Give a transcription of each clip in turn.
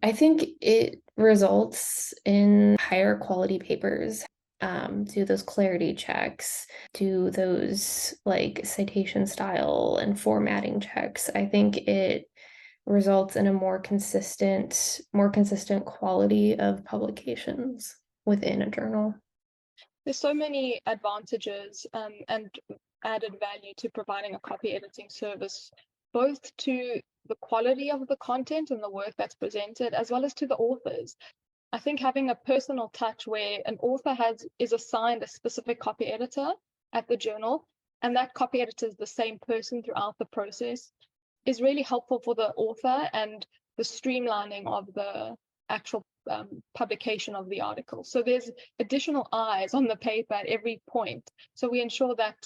I think it results in higher quality papers. Do those clarity checks, do those like citation style and formatting checks. I think it results in a more consistent quality of publications within a journal. There's so many advantages and added value to providing a copy editing service, both to the quality of the content and the work that's presented, as well as to the authors. I think having a personal touch where an author is assigned a specific copy editor at the journal, and that copy editor is the same person throughout the process, is really helpful for the author and the streamlining of the actual publication of the article. So there's additional eyes on the paper at every point. So we ensure that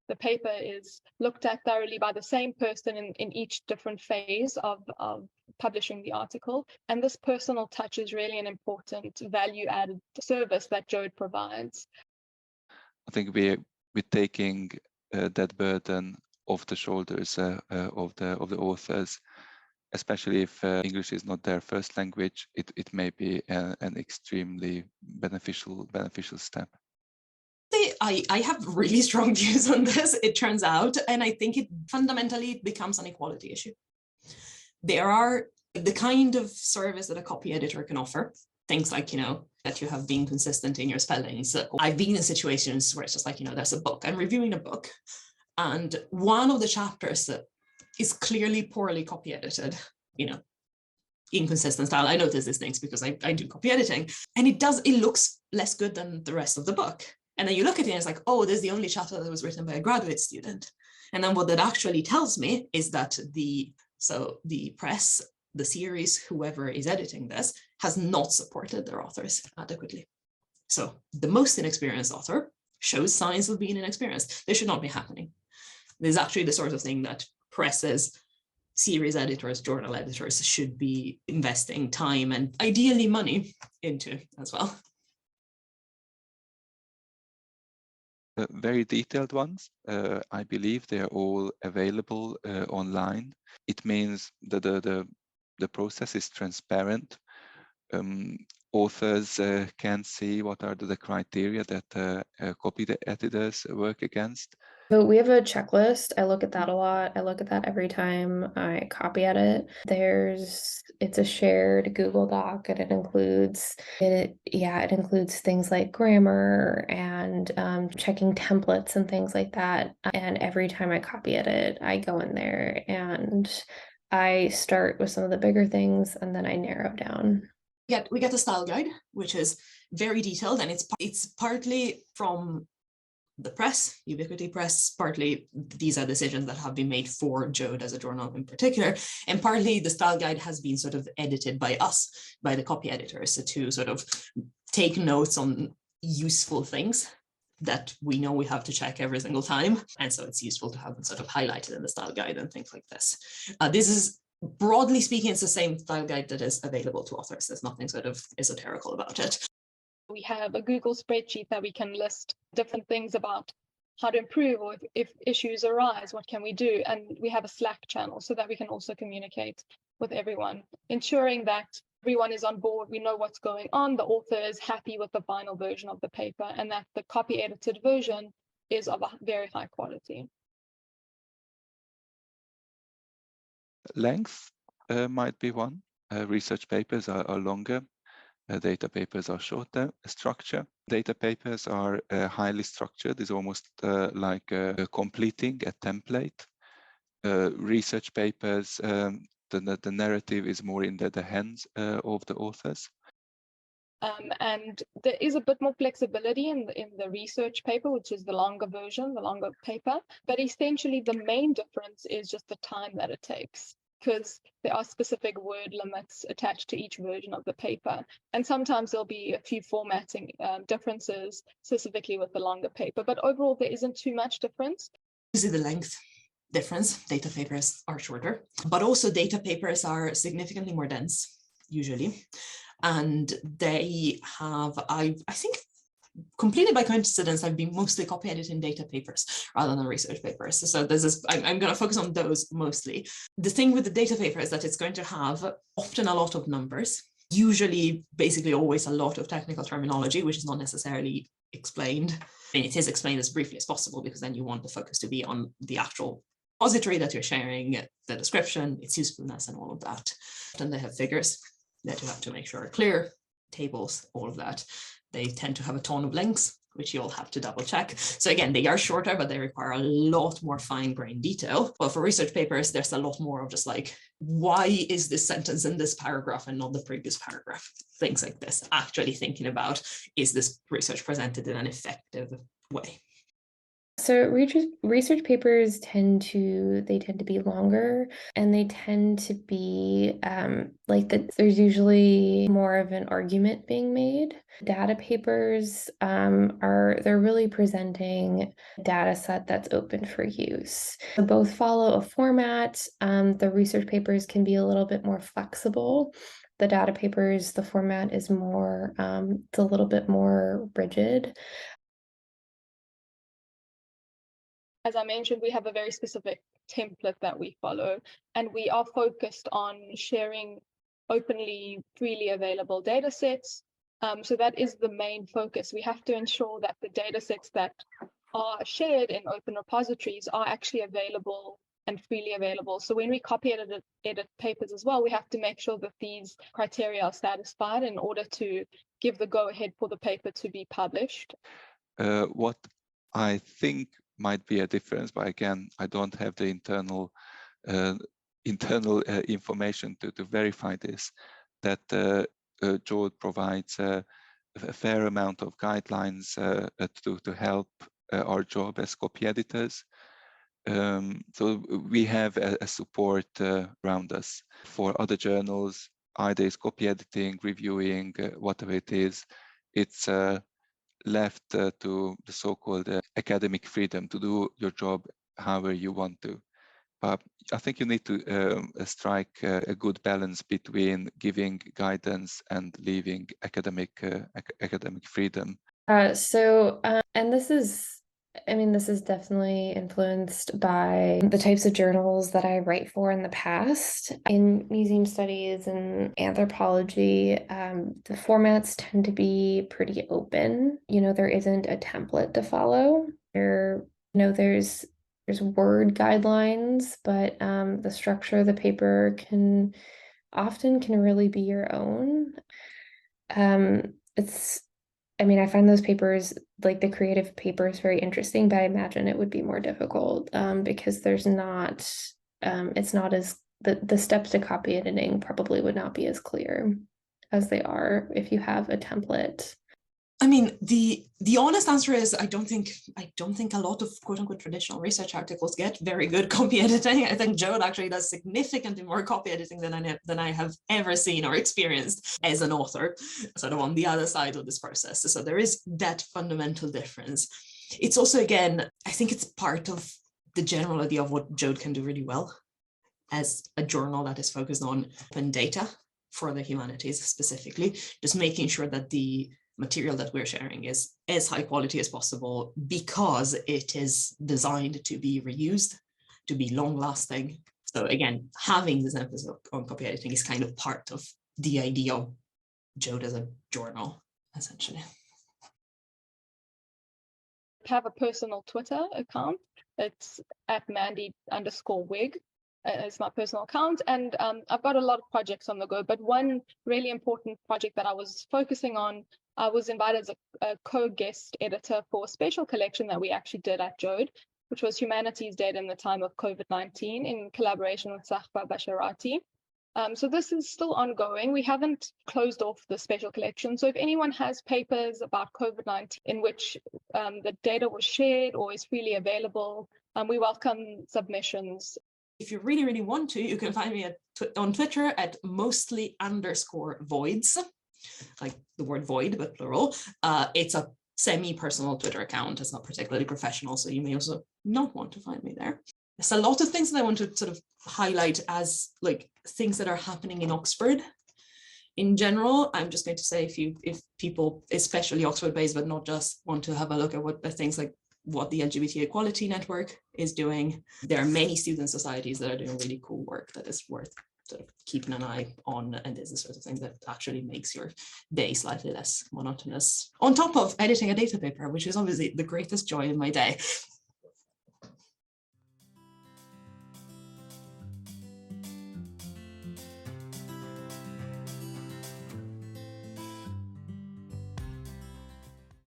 the paper is looked at thoroughly by the same person in each different phase of publishing the article. And this personal touch is really an important value-added service that JOHD provides. I think we're taking that burden off the shoulders of the authors, especially if English is not their first language. It may be an extremely beneficial step. I have really strong views on this, it turns out, and I think it fundamentally becomes an equality issue. There are the kind of service that a copy editor can offer, things like, that you have been consistent in your spellings. I've been in situations where it's just like, there's a book, I'm reviewing a book, and one of the chapters is clearly poorly copy edited, inconsistent style. I notice these things because I do copy editing, and it looks less good than the rest of the book. And then you look at it and it's like, oh, this is the only chapter that was written by a graduate student. And then what that actually tells me is that the press, the series, whoever is editing this, has not supported their authors adequately. So the most inexperienced author shows signs of being inexperienced. This should not be happening. This is actually the sort of thing that presses, series editors, journal editors should be investing time and ideally money into as well. Very detailed ones. I believe they're all available online. It means that the process is transparent. Authors can see what are the criteria that copy editors work against. So we have a checklist. I look at that a lot. I look at that every time I copy edit. It's a shared Google Doc, and it includes things like grammar and checking templates and things like that. And every time I copy edit, I go in there and I start with some of the bigger things and then I narrow down. We get a style guide, which is very detailed, and it's partly from the press, Ubiquity Press, partly these are decisions that have been made for JOHD as a journal in particular, and partly the style guide has been sort of edited by us, by the copy editors, to sort of take notes on useful things that we know we have to check every single time. And so it's useful to have them sort of highlighted in the style guide and things like this. This is, broadly speaking, it's the same style guide that is available to authors. There's nothing sort of esoterical about it. We have a Google spreadsheet that we can list different things about how to improve, or if issues arise, what can we do? And we have a Slack channel so that we can also communicate with everyone, ensuring that everyone is on board, we know what's going on, the author is happy with the final version of the paper, and that the copy edited version is of a very high quality. Length might be one. Research papers are longer. Data papers are shorter. Structure. Data papers are highly structured. It's almost like completing a template. Research papers, the narrative is more in the hands of the authors. And there is a bit more flexibility in the research paper, which is the longer version, the longer paper. But essentially, the main difference is just the time that it takes, because there are specific word limits attached to each version of the paper. And sometimes there'll be a few formatting differences specifically with the longer paper, but overall there isn't too much difference. This is the length difference. Data papers are shorter, but also data papers are significantly more dense, usually. And they have, I think completely by coincidence, I've been mostly copy editing data papers rather than research papers. So this is, I'm going to focus on those mostly. The thing with the data paper is that it's going to have often a lot of numbers, usually basically always a lot of technical terminology, which is not necessarily explained. And it is explained as briefly as possible, because then you want the focus to be on the actual repository that you're sharing, the description, its usefulness, and all of that. And they have figures that you have to make sure are clear, tables, all of that. They tend to have a ton of links, which you'll have to double check. So again, they are shorter, but they require a lot more fine-grained detail. Well, for research papers, there's a lot more of just like, why is this sentence in this paragraph and not the previous paragraph? Things like this, actually thinking about, is this research presented in an effective way? So research papers tend to be longer, and they tend to be there's usually more of an argument being made. Data papers they're really presenting a data set that's open for use. So both follow a format. The research papers can be a little bit more flexible. The data papers, the format is more it's a little bit more rigid. As I mentioned, we have a very specific template that we follow, and we are focused on sharing openly, freely available data sets. So that is the main focus. We have to ensure that the data sets that are shared in open repositories are actually available and freely available. So when we copy edit papers as well, we have to make sure that these criteria are satisfied in order to give the go-ahead for the paper to be published. What I think might be a difference, but again, I don't have the internal information to verify this, that JOHD provides a fair amount of guidelines to help our job as copy editors. So we have a support around us. For other journals, either it's copy editing, reviewing, whatever it is, it's left to the so-called academic freedom to do your job however you want to. But I think you need to strike a good balance between giving guidance and leaving academic freedom. And this is definitely influenced by the types of journals that I write for in the past. In museum studies and anthropology, the formats tend to be pretty open. There isn't a template to follow. There's word guidelines, but the structure of the paper can really be your own. I find those papers, like the creative papers, very interesting, but I imagine it would be more difficult because there's not, it's not as, the steps to copy editing probably would not be as clear as they are if you have a template. I mean, the honest answer is I don't think a lot of quote unquote traditional research articles get very good copy editing. I think JOHD actually does significantly more copy editing than I have ever seen or experienced as an author, sort of on the other side of this process. So there is that fundamental difference. It's also, again, I think it's part of the general idea of what JOHD can do really well as a journal that is focused on open data for the humanities specifically, just making sure that the material that we're sharing is as high quality as possible because it is designed to be reused, to be long lasting. So again, having this emphasis on copy editing is kind of part of the idea of JOHD as a journal, essentially. I have a personal Twitter account. It's at Mandy_Wig. It's my personal account, and I've got a lot of projects on the go, but one really important project that I was focusing on, I was invited as a co-guest editor for a special collection that we actually did at JOHD, which was Humanities Data in the Time of COVID-19 in collaboration with Sahba Basharati. So this is still ongoing. We haven't closed off the special collection. So if anyone has papers about COVID-19 in which the data was shared or is freely available, we welcome submissions. If you really, really want to, you can find me on Twitter at mostly_voids, like the word void, but plural. It's a semi-personal Twitter account. It's not particularly professional, so you may also not want to find me there. There's a lot of things that I want to sort of highlight as like things that are happening in Oxford. In general, I'm just going to say if people, especially Oxford-based, but not just, want to have a look at what things like what the LGBT Equality Network is doing, there are many student societies that are doing really cool work that is worth sort of keeping an eye on, and is the sort of thing that actually makes your day slightly less monotonous, on top of editing a data paper, which is obviously the greatest joy in my day.